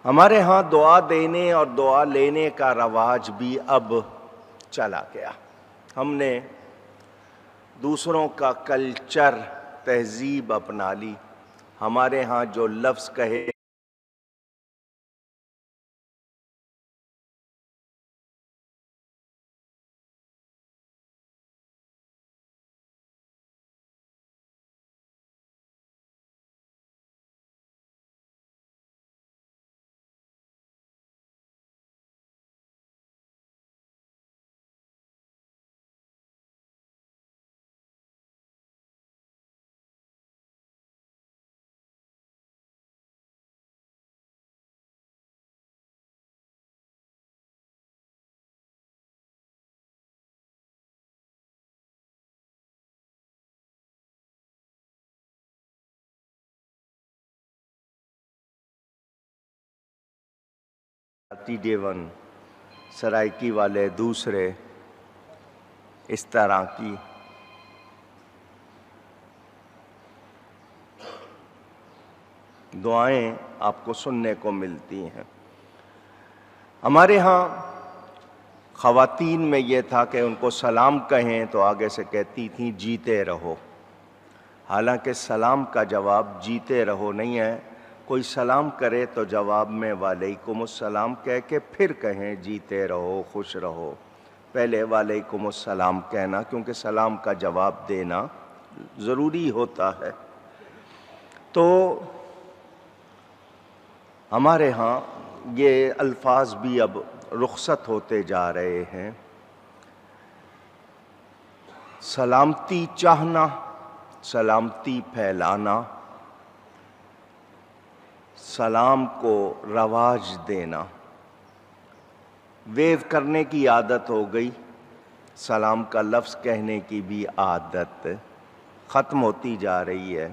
ہمارے ہاں دعا دینے اور دعا لینے کا رواج بھی اب چلا گیا. ہم نے دوسروں کا کلچر، تہذیب اپنا لی. ہمارے ہاں جو لفظ کہے دیون سرائکی والے دوسرے اس طرح کی دعائیں آپ کو سننے کو ملتی ہیں. ہمارے ہاں خواتین میں یہ تھا کہ ان کو سلام کہیں تو آگے سے کہتی تھیں جیتے رہو. حالانکہ سلام کا جواب جیتے رہو نہیں ہے. کوئی سلام کرے تو جواب میں وعلیکم السلام کہہ کے پھر کہیں جیتے رہو، خوش رہو. پہلے وعلیکم السلام کہنا، کیونکہ سلام کا جواب دینا ضروری ہوتا ہے. تو ہمارے ہاں یہ الفاظ بھی اب رخصت ہوتے جا رہے ہیں. سلامتی چاہنا، سلامتی پھیلانا، سلام کو رواج دینا. ویو کرنے کی عادت ہو گئی، سلام کا لفظ کہنے کی بھی عادت ختم ہوتی جا رہی ہے.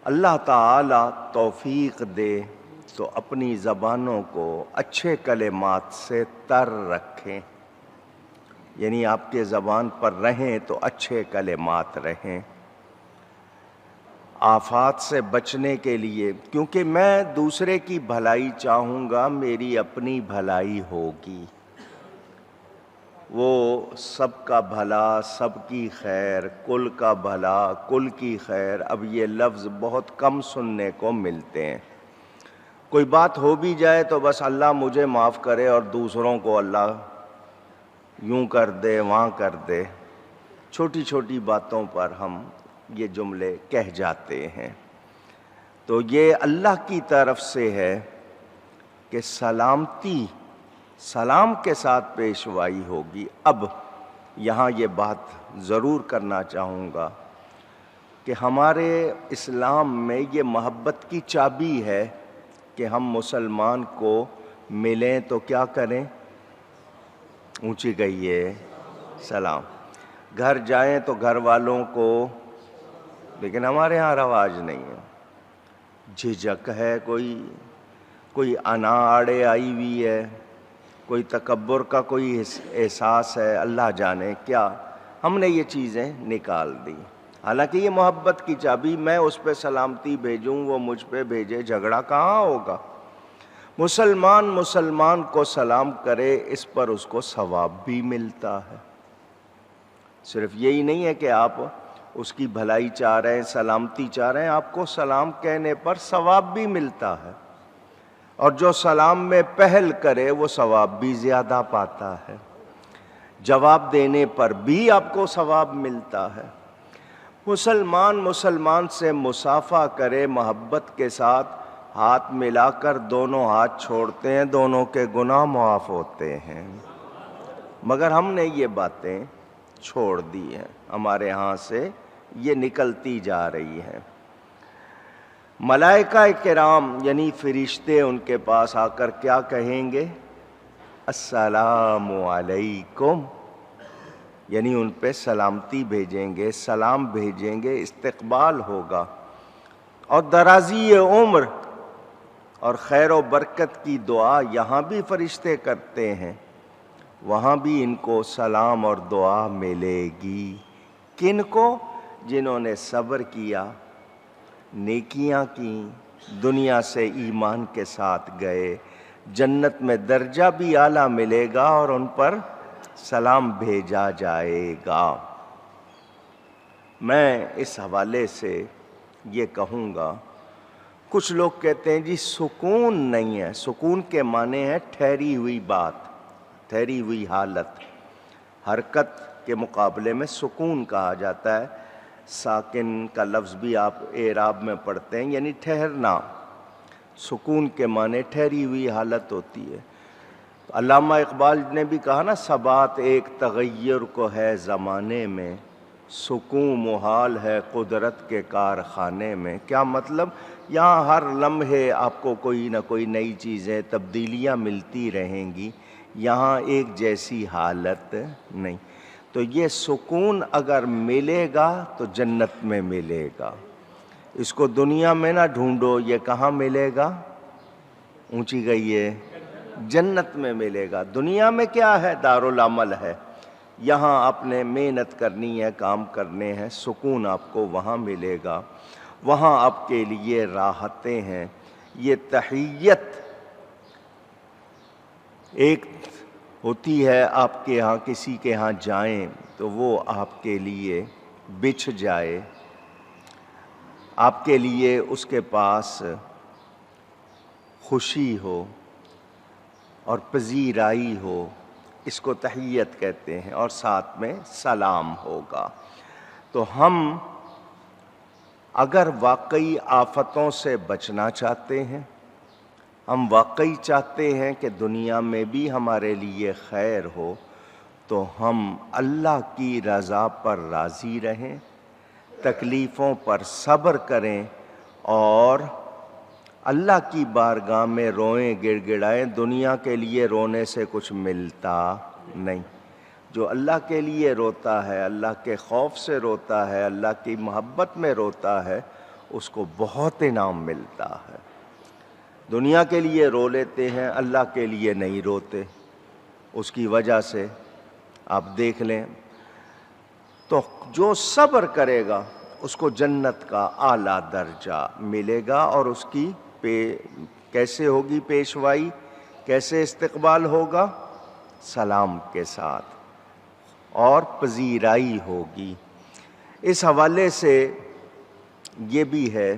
اللہ تعالی توفیق دے تو اپنی زبانوں کو اچھے کلمات سے تر رکھیں. یعنی آپ کے زبان پر رہیں تو اچھے کلمات رہیں. آفات سے بچنے کے لیے، کیونکہ میں دوسرے کی بھلائی چاہوں گا، میری اپنی بھلائی ہوگی. وہ سب کا بھلا، سب کی خیر، کل کا بھلا، کل کی خیر، اب یہ لفظ بہت کم سننے کو ملتے ہیں. کوئی بات ہو بھی جائے تو بس اللہ مجھے معاف کرے اور دوسروں کو اللہ یوں کر دے، وہاں کر دے. چھوٹی چھوٹی باتوں پر ہم یہ جملے کہہ جاتے ہیں. تو یہ اللہ کی طرف سے ہے کہ سلامتی، سلام کے ساتھ پیشوائی ہوگی. اب یہاں یہ بات ضرور کرنا چاہوں گا کہ ہمارے اسلام میں یہ محبت کی چابی ہے کہ ہم مسلمان کو ملیں تو کیا کریں؟ اونچی کہیے سلام. گھر جائیں تو گھر والوں کو، لیکن ہمارے ہاں رواج نہیں ہے. جھجک ہے، کوئی انا آڑے آئی ہوئی ہے، کوئی تکبر کا کوئی احساس ہے، اللہ جانے کیا. ہم نے یہ چیزیں نکال دی. حالانکہ یہ محبت کی چابی، میں اس پہ سلامتی بھیجوں، وہ مجھ پہ بھیجے، جھگڑا کہاں ہوگا؟ مسلمان کو سلام کرے، اس پر اس کو ثواب بھی ملتا ہے. صرف یہی نہیں ہے کہ آپ اس کی بھلائی چاہ رہے ہیں، سلامتی چاہ رہے ہیں، آپ کو سلام کہنے پر ثواب بھی ملتا ہے. اور جو سلام میں پہل کرے وہ ثواب بھی زیادہ پاتا ہے. جواب دینے پر بھی آپ کو ثواب ملتا ہے. مسلمان سے مصافحہ کرے محبت کے ساتھ، ہاتھ ملا کر دونوں ہاتھ چھوڑتے ہیں، دونوں کے گناہ معاف ہوتے ہیں. مگر ہم نے یہ باتیں چھوڑ دی ہیں، ہمارے ہاں سے یہ نکلتی جا رہی ہیں. ملائکہ کرام یعنی فرشتے ان کے پاس آ کر کیا کہیں گے؟ السلام علیکم. یعنی ان پہ سلامتی بھیجیں گے، سلام بھیجیں گے، استقبال ہوگا. اور درازی عمر اور خیر و برکت کی دعا یہاں بھی فرشتے کرتے ہیں، وہاں بھی ان کو سلام اور دعا ملے گی. کن کو؟ جنہوں نے صبر کیا، نیکیاں کیں، دنیا سے ایمان کے ساتھ گئے، جنت میں درجہ بھی اعلیٰ ملے گا اور ان پر سلام بھیجا جائے گا۔ میں اس حوالے سے یہ کہوں گا، کچھ لوگ کہتے ہیں جی سکون نہیں ہے۔ سکون کے معنی ہے ٹھہری ہوئی بات، ٹھہری ہوئی حالت۔ حرکت کے مقابلے میں سکون کہا جاتا ہے۔ ساکن کا لفظ بھی آپ اعراب میں پڑھتے ہیں، یعنی ٹھہرنا۔ سکون کے معنی ٹھہری ہوئی حالت ہوتی ہے۔ علامہ اقبال نے بھی کہا نا، ثبات ایک تغیر کو ہے زمانے میں، سکون محال ہے قدرت کے کارخانے میں۔ کیا مطلب؟ یہاں ہر لمحے آپ کو کوئی نہ کوئی نئی چیزیں، تبدیلیاں ملتی رہیں گی، یہاں ایک جیسی حالت نہیں۔ تو یہ سکون اگر ملے گا تو جنت میں ملے گا۔ اس کو دنیا میں نہ ڈھونڈو، یہ کہاں ملے گا؟ اونچی گئی ہے، جنت میں ملے گا۔ دنیا میں کیا ہے؟ دارالعمل ہے، یہاں آپ نے محنت کرنی ہے، کام کرنے ہیں، سکون آپ کو وہاں ملے گا، وہاں آپ کے لیے راحتیں ہیں۔ یہ تحیت ایک ہوتی ہے، آپ کے ہاں کسی کے ہاں جائیں تو وہ آپ کے لیے بچھ جائے، آپ کے لیے اس کے پاس خوشی ہو اور پذیرائی ہو، اس کو تحیت کہتے ہیں، اور ساتھ میں سلام ہوگا۔ تو ہم اگر واقعی آفتوں سے بچنا چاہتے ہیں، ہم واقعی چاہتے ہیں کہ دنیا میں بھی ہمارے لیے خیر ہو، تو ہم اللہ کی رضا پر راضی رہیں، تکلیفوں پر صبر کریں اور اللہ کی بارگاہ میں روئیں گڑ گڑائیں۔ دنیا کے لیے رونے سے کچھ ملتا نہیں۔ جو اللہ کے لیے روتا ہے، اللہ کے خوف سے روتا ہے، اللہ کی محبت میں روتا ہے، اس کو بہت انعام ملتا ہے۔ دنیا کے لیے رو لیتے ہیں، اللہ کے لیے نہیں روتے، اس کی وجہ سے آپ دیکھ لیں۔ تو جو صبر کرے گا اس کو جنت کا اعلیٰ درجہ ملے گا، اور اس کی کیسے ہوگی پیشوائی، کیسے استقبال ہوگا؟ سلام کے ساتھ اور پذیرائی ہوگی۔ اس حوالے سے یہ بھی ہے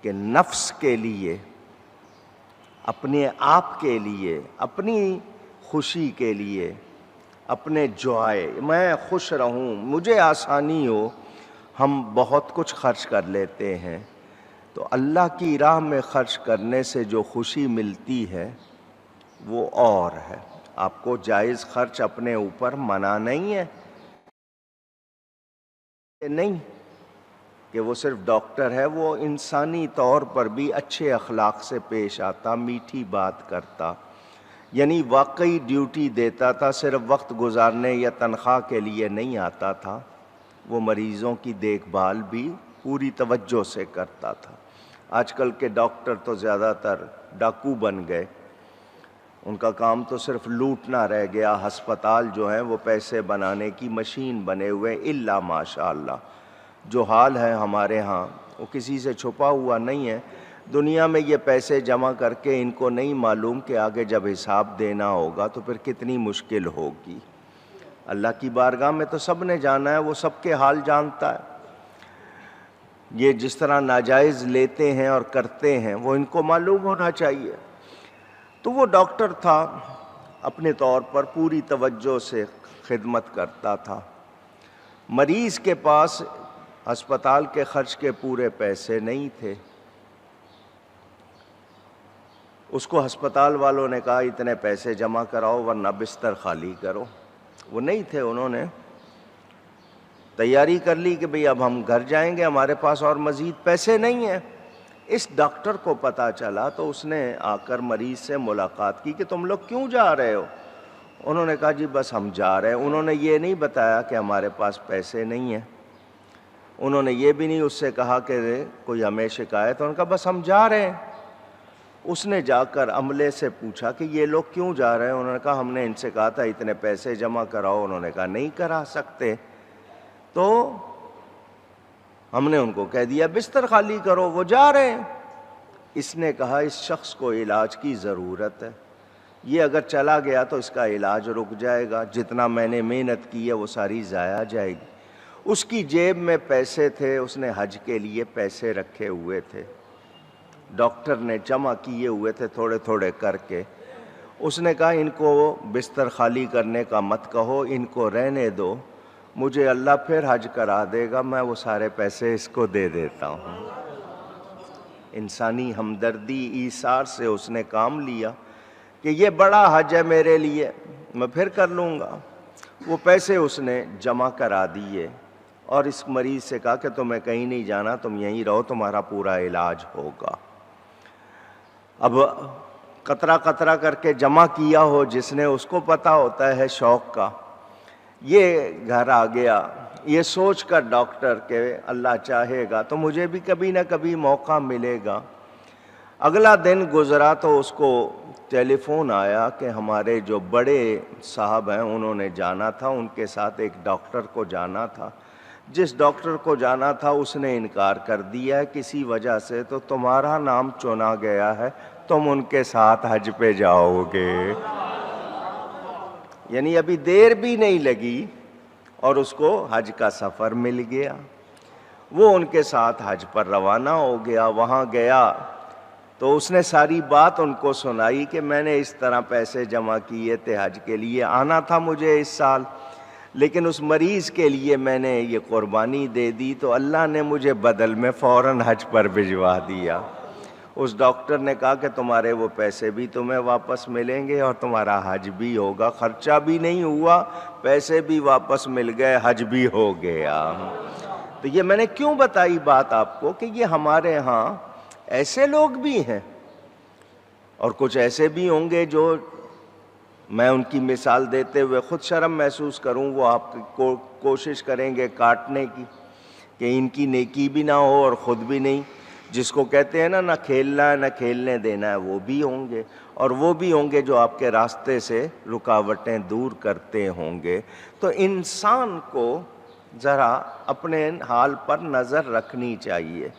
کہ نفس کے لیے، اپنے آپ کے لیے، اپنی خوشی کے لیے، اپنے جوائے، میں خوش رہوں، مجھے آسانی ہو، ہم بہت کچھ خرچ کر لیتے ہیں۔ تو اللہ کی راہ میں خرچ کرنے سے جو خوشی ملتی ہے وہ اور ہے۔ آپ کو جائز خرچ اپنے اوپر منع نہیں ہے، نہیں کہ وہ صرف ڈاکٹر ہے، وہ انسانی طور پر بھی اچھے اخلاق سے پیش آتا، میٹھی بات کرتا، یعنی واقعی ڈیوٹی دیتا تھا، صرف وقت گزارنے یا تنخواہ کے لیے نہیں آتا تھا، وہ مریضوں کی دیکھ بھال بھی پوری توجہ سے کرتا تھا۔ آج کل کے ڈاکٹر تو زیادہ تر ڈاکو بن گئے، ان کا کام تو صرف لوٹنا رہ گیا۔ ہسپتال جو ہیں وہ پیسے بنانے کی مشین بنے ہوئے، الا ماشاء اللہ۔ جو حال ہے ہمارے ہاں وہ کسی سے چھپا ہوا نہیں ہے۔ دنیا میں یہ پیسے جمع کر کے ان کو نہیں معلوم کہ آگے جب حساب دینا ہوگا تو پھر کتنی مشکل ہوگی۔ اللہ کی بارگاہ میں تو سب نے جانا ہے، وہ سب کے حال جانتا ہے۔ یہ جس طرح ناجائز لیتے ہیں اور کرتے ہیں وہ ان کو معلوم ہونا چاہیے۔ تو وہ ڈاکٹر تھا، اپنے طور پر پوری توجہ سے خدمت کرتا تھا۔ مریض کے پاس ہسپتال کے خرچ کے پورے پیسے نہیں تھے، اس کو ہسپتال والوں نے کہا اتنے پیسے جمع کراؤ ورنہ بستر خالی کرو۔ وہ نہیں تھے، انہوں نے تیاری کر لی کہ بھئی اب ہم گھر جائیں گے، ہمارے پاس اور مزید پیسے نہیں ہیں۔ اس ڈاکٹر کو پتہ چلا تو اس نے آ کر مریض سے ملاقات کی کہ تم لوگ کیوں جا رہے ہو؟ انہوں نے کہا جی بس ہم جا رہے ہیں۔ انہوں نے یہ نہیں بتایا کہ ہمارے پاس پیسے نہیں ہیں، انہوں نے یہ بھی نہیں اس سے کہا کہ کوئی ہمیں شکایت، انہوں نے کہا بس ہم جا رہے ہیں۔ اس نے جا کر عملے سے پوچھا کہ یہ لوگ کیوں جا رہے ہیں؟ انہوں نے کہا ہم نے ان سے کہا تھا اتنے پیسے جمع کراؤ، انہوں نے کہا نہیں کرا سکتے۔ تو ہم نے ان کو کہہ دیا بستر خالی کرو، وہ جا رہے ہیں۔ اس نے کہا اس شخص کو علاج کی ضرورت ہے، یہ اگر چلا گیا تو اس کا علاج رک جائے گا، جتنا میں نے محنت کی ہے وہ ساری ضائع جائے گی۔ اس کی جیب میں پیسے تھے، اس نے حج کے لیے پیسے رکھے ہوئے تھے، ڈاکٹر نے جمع کیے ہوئے تھے تھوڑے تھوڑے کر کے۔ اس نے کہا ان کو بستر خالی کرنے کا مت کہو، ان کو رہنے دو، مجھے اللہ پھر حج کرا دے گا، میں وہ سارے پیسے اس کو دے دیتا ہوں۔ انسانی ہمدردی ایثار سے اس نے کام لیا کہ یہ بڑا حج ہے میرے لیے، میں پھر کر لوں گا۔ وہ پیسے اس نے جمع کرا دیے اور اس مریض سے کہا کہ تمہیں کہیں نہیں جانا، تم یہیں رہو، تمہارا پورا علاج ہوگا۔ اب قطرہ قطرہ کر کے جمع کیا ہو جس نے، اس کو پتہ ہوتا ہے شوق کا۔ یہ گھر آ گیا یہ سوچ کر ڈاکٹر کہ اللہ چاہے گا تو مجھے بھی کبھی نہ کبھی موقع ملے گا۔ اگلا دن گزرا تو اس کو ٹیلی فون آیا کہ ہمارے جو بڑے صاحب ہیں انہوں نے جانا تھا، ان کے ساتھ ایک ڈاکٹر کو جانا تھا، جس ڈاکٹر کو جانا تھا اس نے انکار کر دیا ہے کسی وجہ سے، تو تمہارا نام چنا گیا ہے، تم ان کے ساتھ حج پہ جاؤ گے۔ یعنی ابھی دیر بھی نہیں لگی اور اس کو حج کا سفر مل گیا۔ وہ ان کے ساتھ حج پر روانہ ہو گیا۔ وہاں گیا تو اس نے ساری بات ان کو سنائی کہ میں نے اس طرح پیسے جمع کیے تھے، حج کے لیے آنا تھا مجھے اس سال، لیکن اس مریض کے لیے میں نے یہ قربانی دے دی تو اللہ نے مجھے بدل میں فوراً حج پر بھجوا دیا۔ اس ڈاکٹر نے کہا کہ تمہارے وہ پیسے بھی تمہیں واپس ملیں گے اور تمہارا حج بھی ہوگا، خرچہ بھی نہیں ہوا، پیسے بھی واپس مل گئے، حج بھی ہو گیا۔ تو یہ میں نے کیوں بتائی بات آپ کو کہ یہ ہمارے ہاں ایسے لوگ بھی ہیں اور کچھ ایسے بھی ہوں گے جو میں ان کی مثال دیتے ہوئے خود شرم محسوس کروں، وہ آپ کو کوشش کریں گے کاٹنے کی کہ ان کی نیکی بھی نہ ہو اور خود بھی نہیں، جس کو کہتے ہیں نہ کھیلنا ہے نہ کھیلنے دینا ہے، وہ بھی ہوں گے، اور وہ بھی ہوں گے جو آپ کے راستے سے رکاوٹیں دور کرتے ہوں گے۔ تو انسان کو ذرا اپنے حال پر نظر رکھنی چاہیے۔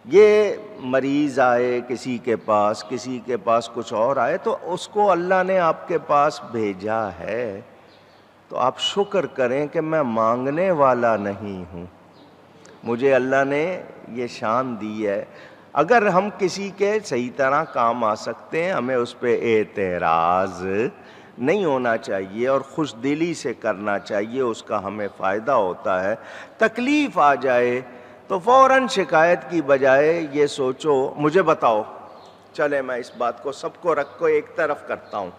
یہ مریض آئے کسی کے پاس کچھ اور آئے تو اس کو اللہ نے آپ کے پاس بھیجا ہے، تو آپ شکر کریں کہ میں مانگنے والا نہیں ہوں، مجھے اللہ نے یہ شان دی ہے۔ اگر ہم کسی کے صحیح طرح کام آ سکتے ہیں، ہمیں اس پہ اعتراض نہیں ہونا چاہیے اور خوش دلی سے کرنا چاہیے، اس کا ہمیں فائدہ ہوتا ہے۔ تکلیف آ جائے تو فوراً شکایت کی بجائے یہ سوچو مجھے بتاؤ، چلے میں اس بات کو سب کو رکھ کو ایک طرف کرتا ہوں،